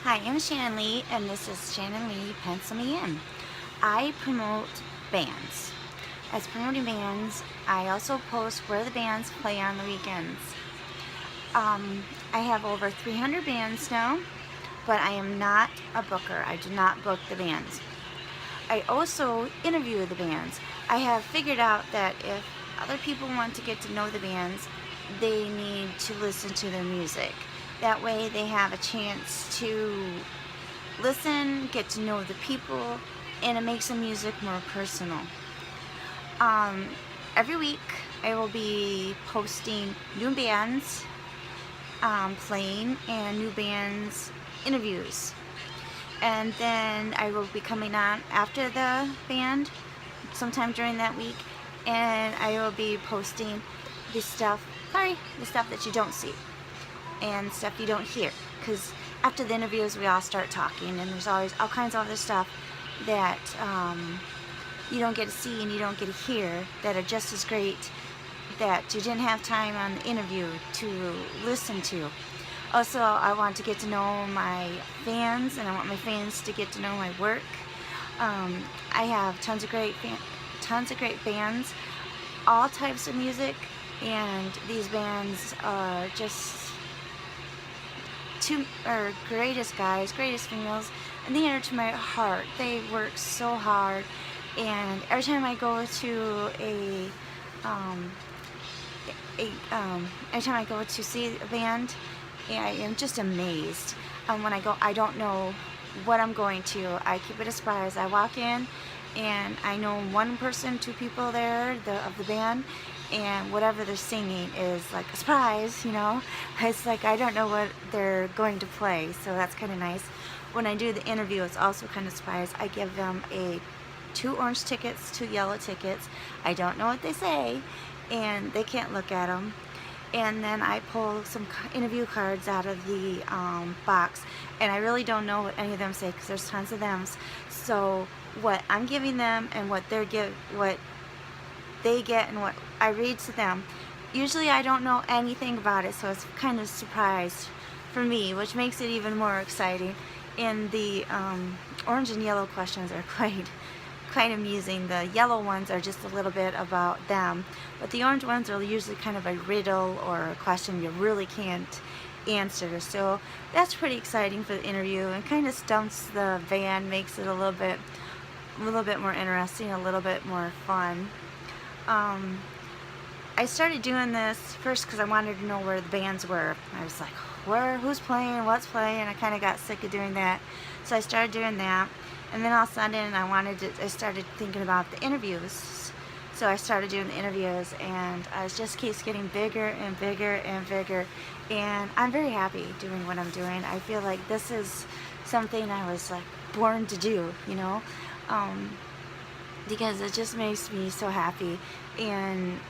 Hi, I'm Shannon Leigh, and this is Shannon Leigh Pencil Me-In. I promote bands. As promoting bands, I also post where the bands play on the weekends. I have over 300 bands now, but I am not a booker. I do not book the bands. I also interview the bands. I have figured out that if other people want to get to know the bands, they need to listen to their music. That way they have a chance to listen, get to know the people, and it makes the music more personal. Every week I will be posting new bands playing and new bands interviews. And then I will be coming on after the band sometime during that week, and I will be posting the stuff that you don't see and stuff you don't hear, because after the interviews we all start talking, and there's always all kinds of other stuff that you don't get to see and you don't get to hear that are just as great that you didn't have time on the interview to listen to. Also, I want to get to know my fans, and I want my fans to get to know my work. I have tons of great bands, all types of music, and these bands are just greatest guys, greatest females, and they are to my heart. They work so hard, and every time I go to every time I go to see a band, I am just amazed. When I go, I don't know what I'm going to. I keep it a surprise. I walk in, and I know one person, two people there of the band, and whatever they're singing is like a surprise, you know. It's like I don't know what they're going to play, so that's kind of nice. When I do the interview, it's also kind of a surprise. I give them 2 orange tickets, 2 yellow tickets. I don't know what they say, and they can't look at them. And then I pull some interview cards out of the box, and I really don't know what any of them say because there's tons of them. So what I'm giving them and what they get and what I read to them, usually I don't know anything about it, so it's kind of a surprise for me, which makes it even more exciting. And the orange and yellow questions are quite amusing. The yellow ones are just a little bit about them, but the orange ones are usually kind of a riddle or a question you really can't answer. So that's pretty exciting for the interview, and kind of stumps the band, makes it a little bit more interesting, a little bit more fun. I started doing this first because I wanted to know where the bands were. I was like, who's playing, what's playing, and I kind of got sick of doing that. So I started doing that, and then all of a sudden I started thinking about the interviews. So I started doing the interviews, and it just keeps getting bigger and bigger and bigger, and I'm very happy doing what I'm doing. I feel like this is something I was like born to do, you know, because it just makes me so happy, and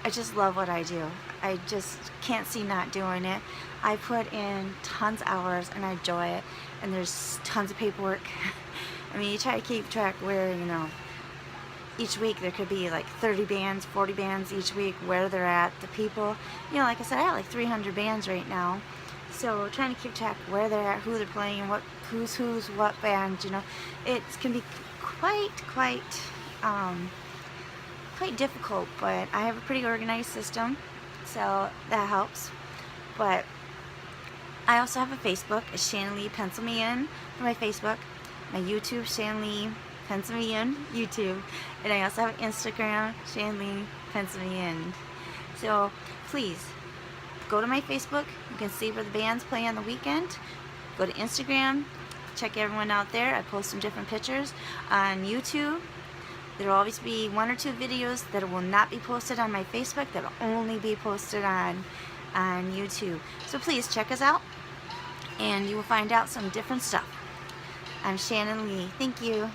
I just love what I do. I just can't see not doing it. I put in tons of hours, and I enjoy it, and there's tons of paperwork. I mean, you try to keep track where, you know, each week there could be like 30 bands, 40 bands each week, where they're at, the people. You know, like I said, I have like 300 bands right now. So trying to keep track where they're at, who they're playing, who's what band, you know. It can be quite difficult, but I have a pretty organized system, so that helps. But I also have a Facebook. It's Shannon Leigh Pencil Me-In for my Facebook. My YouTube, Shannon Leigh Pencil Me-In YouTube, and I also have Instagram, Shannon Leigh Pencil Me-In. So please go to my Facebook. You can see where the bands play on the weekend. Go to Instagram, check everyone out there. I post some different pictures. On YouTube, there will always be 1 or 2 videos that will not be posted on my Facebook, that will only be posted on YouTube. So please check us out, and you will find out some different stuff. I'm Shannon Leigh. Thank you.